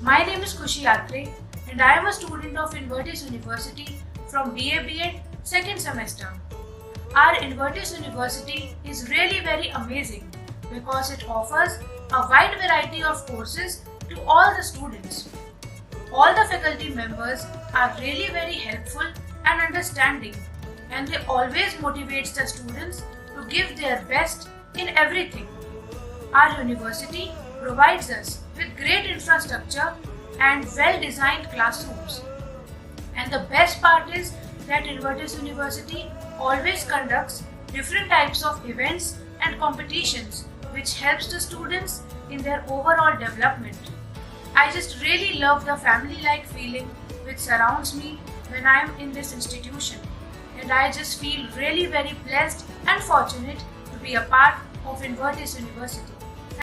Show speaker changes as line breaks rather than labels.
My name is Khushi Atrey and I am a student of Invertis University from B.A.B.Ed second semester. Our Invertis University is really very amazing because it offers a wide variety of courses to all the students. All the faculty members are really very helpful and understanding, and they always motivate the students to give their best in everything. Our university provides us with great infrastructure and well-designed classrooms. And the best part is that Invertis University always conducts different types of events and competitions which helps the students in their overall development. I just really love the family-like feeling which surrounds me when I am in this institution, and I just feel really very blessed and fortunate to be a part of Invertis University.